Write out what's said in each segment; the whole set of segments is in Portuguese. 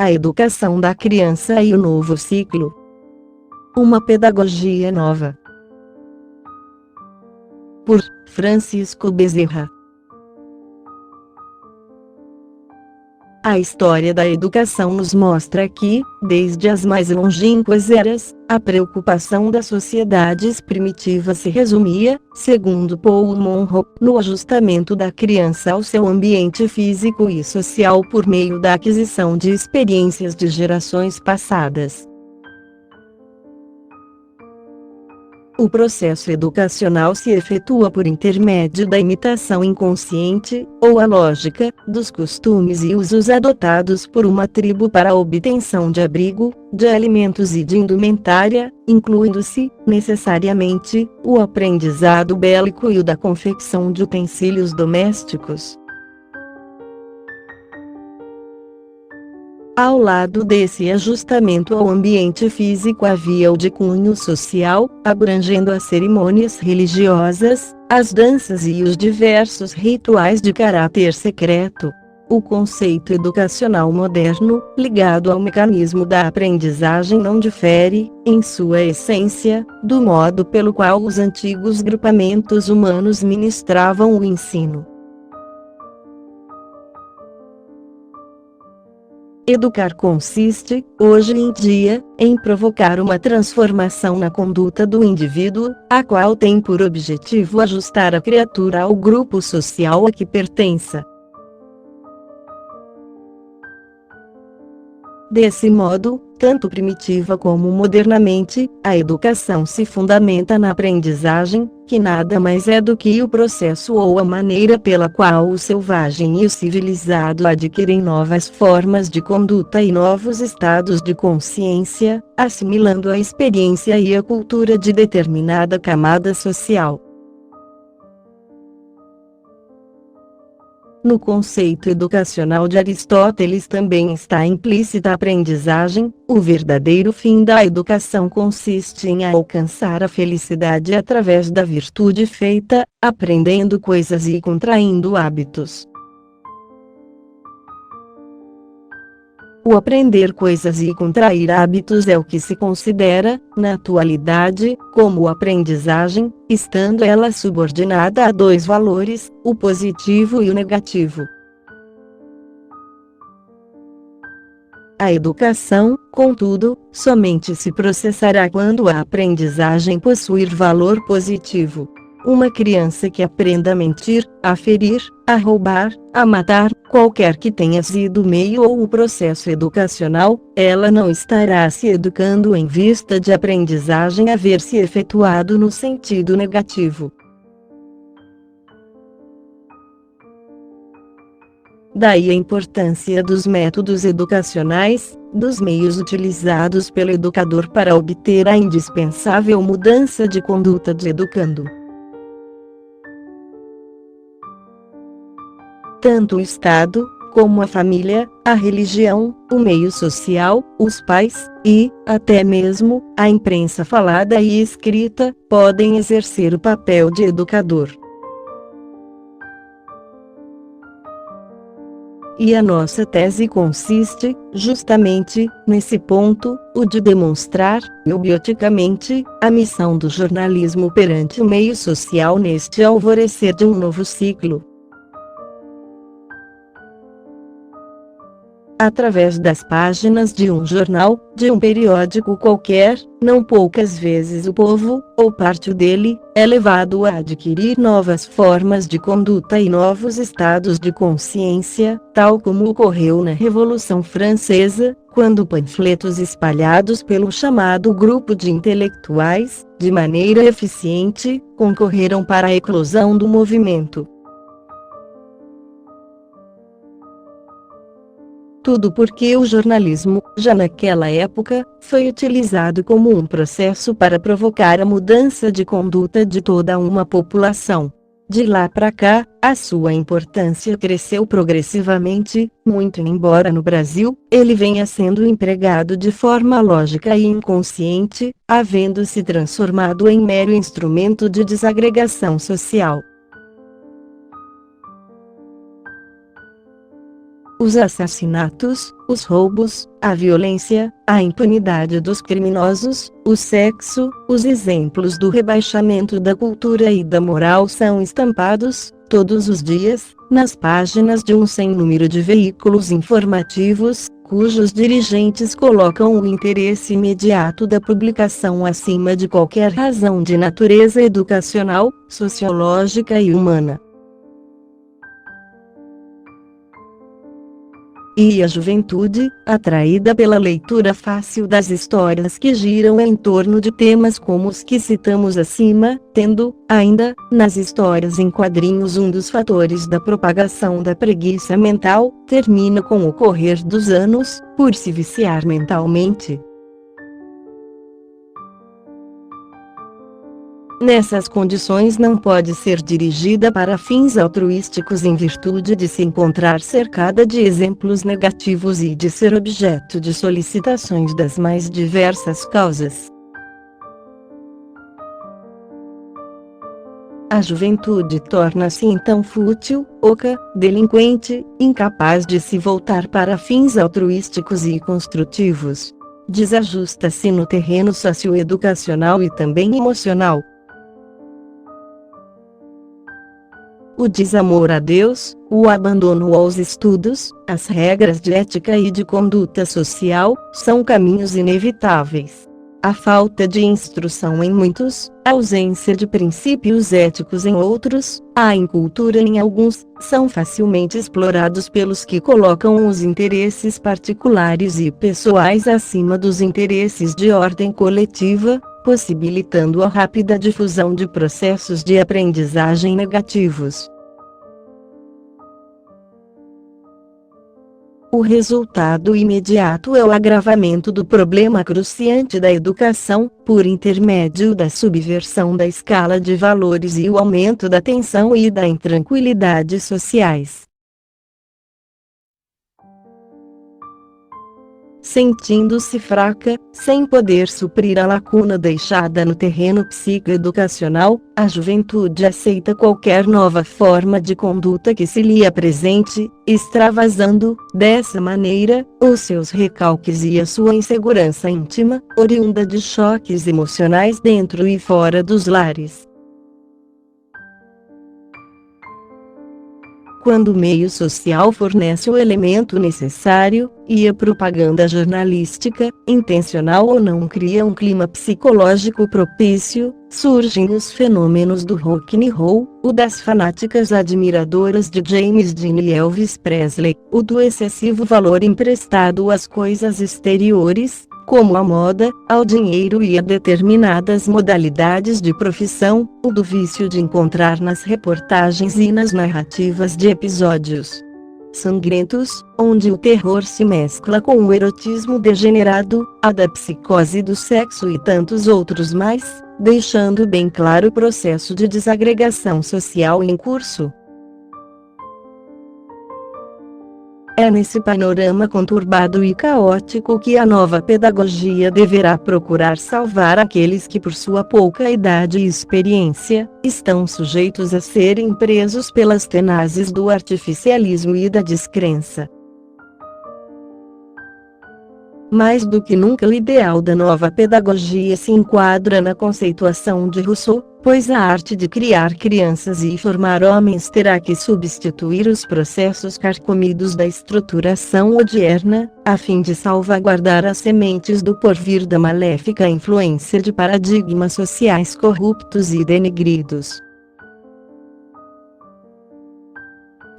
A educação da criança e o novo ciclo. Uma pedagogia nova. Por Francisco Bezerra. A história da educação nos mostra que, desde as mais longínquas eras, a preocupação das sociedades primitivas se resumia, segundo Paul Monro, no ajustamento da criança ao seu ambiente físico e social por meio da aquisição de experiências de gerações passadas. O processo educacional se efetua por intermédio da imitação inconsciente, ou a lógica, dos costumes e usos adotados por uma tribo para a obtenção de abrigo, de alimentos e de indumentária, incluindo-se, necessariamente, o aprendizado bélico e o da confecção de utensílios domésticos. Ao lado desse ajustamento ao ambiente físico havia o de cunho social, abrangendo as cerimônias religiosas, as danças e os diversos rituais de caráter secreto. O conceito educacional moderno, ligado ao mecanismo da aprendizagem, não difere, em sua essência, do modo pelo qual os antigos grupamentos humanos ministravam o ensino. Educar consiste, hoje em dia, em provocar uma transformação na conduta do indivíduo, a qual tem por objetivo ajustar a criatura ao grupo social a que pertença. Desse modo, tanto primitiva como modernamente, a educação se fundamenta na aprendizagem, que nada mais é do que o processo ou a maneira pela qual o selvagem e o civilizado adquirem novas formas de conduta e novos estados de consciência, assimilando a experiência e a cultura de determinada camada social. No conceito educacional de Aristóteles também está implícita a aprendizagem. O verdadeiro fim da educação consiste em alcançar a felicidade através da virtude feita, aprendendo coisas e contraindo hábitos. O aprender coisas e contrair hábitos é o que se considera, na atualidade, como aprendizagem, estando ela subordinada a dois valores, o positivo e o negativo. A educação, contudo, somente se processará quando a aprendizagem possuir valor positivo. Uma criança que aprenda a mentir, a ferir, a roubar, a matar, qualquer que tenha sido o meio ou o processo educacional, ela não estará se educando em vista de aprendizagem haver se efetuado no sentido negativo. Daí a importância dos métodos educacionais, dos meios utilizados pelo educador para obter a indispensável mudança de conduta do educando. Tanto o Estado, como a família, a religião, o meio social, os pais, e, até mesmo, a imprensa falada e escrita, podem exercer o papel de educador. E a nossa tese consiste, justamente, nesse ponto, o de demonstrar, eubioticamente, a missão do jornalismo perante o meio social neste alvorecer de um novo ciclo. Através das páginas de um jornal, de um periódico qualquer, não poucas vezes o povo, ou parte dele, é levado a adquirir novas formas de conduta e novos estados de consciência, tal como ocorreu na Revolução Francesa, quando panfletos espalhados pelo chamado grupo de intelectuais, de maneira eficiente, concorreram para a eclosão do movimento. Tudo porque o jornalismo, já naquela época, foi utilizado como um processo para provocar a mudança de conduta de toda uma população. De lá para cá, a sua importância cresceu progressivamente, muito embora no Brasil, ele venha sendo empregado de forma lógica e inconsciente, havendo se transformado em mero instrumento de desagregação social. os assassinatos, os roubos, a violência, a impunidade dos criminosos, o sexo, os exemplos do rebaixamento da cultura e da moral são estampados, todos os dias, nas páginas de um sem número de veículos informativos, cujos dirigentes colocam o interesse imediato da publicação acima de qualquer razão de natureza educacional, sociológica e humana. E a juventude, atraída pela leitura fácil das histórias que giram em torno de temas como os que citamos acima, tendo, ainda, nas histórias em quadrinhos um dos fatores da propagação da preguiça mental, termina com o correr dos anos, por se viciar mentalmente. Nessas condições não pode ser dirigida para fins altruísticos em virtude de se encontrar cercada de exemplos negativos e de ser objeto de solicitações das mais diversas causas. A juventude torna-se então fútil, oca, delinquente, incapaz de se voltar para fins altruísticos e construtivos. Desajusta-se no terreno socioeducacional e também emocional. O desamor a Deus, o abandono aos estudos, as regras de ética e de conduta social, são caminhos inevitáveis. A falta de instrução em muitos, a ausência de princípios éticos em outros, a incultura em alguns, são facilmente explorados pelos que colocam os interesses particulares e pessoais acima dos interesses de ordem coletiva, possibilitando a rápida difusão de processos de aprendizagem negativos. O resultado imediato é o agravamento do problema cruciante da educação, por intermédio da subversão da escala de valores e o aumento da tensão e da intranquilidade sociais. Sentindo-se fraca, sem poder suprir a lacuna deixada no terreno psicoeducacional, a juventude aceita qualquer nova forma de conduta que se lhe apresente, extravasando, dessa maneira, os seus recalques e a sua insegurança íntima, oriunda de choques emocionais dentro e fora dos lares. Quando o meio social fornece o elemento necessário, e a propaganda jornalística, intencional ou não, cria um clima psicológico propício, surgem os fenômenos do rock and roll, o das fanáticas admiradoras de James Dean e Elvis Presley, o do excessivo valor emprestado às coisas exteriores, como a moda, ao dinheiro e a determinadas modalidades de profissão, o do vício de encontrar nas reportagens e nas narrativas de episódios sangrentos, onde o terror se mescla com o erotismo degenerado, a da psicose do sexo e tantos outros mais, deixando bem claro o processo de desagregação social em curso. É nesse panorama conturbado e caótico que a nova pedagogia deverá procurar salvar aqueles que, por sua pouca idade e experiência, estão sujeitos a serem presos pelas tenazes do artificialismo e da descrença. Mais do que nunca o ideal da nova pedagogia se enquadra na conceituação de Rousseau, pois a arte de criar crianças e formar homens terá que substituir os processos carcomidos da estruturação odierna, a fim de salvaguardar as sementes do porvir da maléfica influência de paradigmas sociais corruptos e denegridos.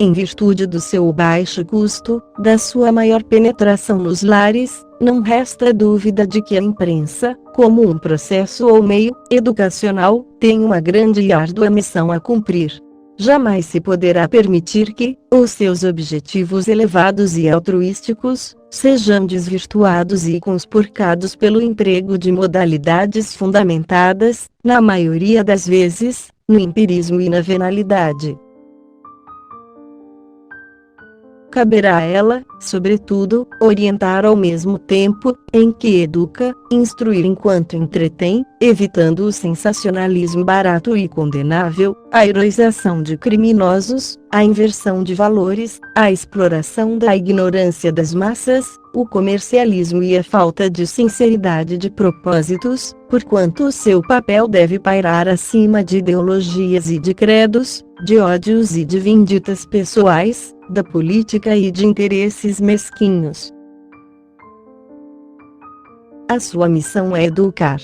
Em virtude do seu baixo custo, da sua maior penetração nos lares, não resta dúvida de que a imprensa, como um processo ou meio educacional, tem uma grande e árdua missão a cumprir. Jamais se poderá permitir que os seus objetivos elevados e altruísticos sejam desvirtuados e conspurcados pelo emprego de modalidades fundamentadas, na maioria das vezes, no empirismo e na venalidade. caberá a ela, sobretudo, orientar ao mesmo tempo, em que educa, instruir enquanto entretém, evitando o sensacionalismo barato e condenável, a heroização de criminosos, a inversão de valores, a exploração da ignorância das massas, o comercialismo e a falta de sinceridade de propósitos, porquanto o seu papel deve pairar acima de ideologias e de credos, de ódios e de vinditas pessoais, da política e de interesses mesquinhos. A sua missão é educar.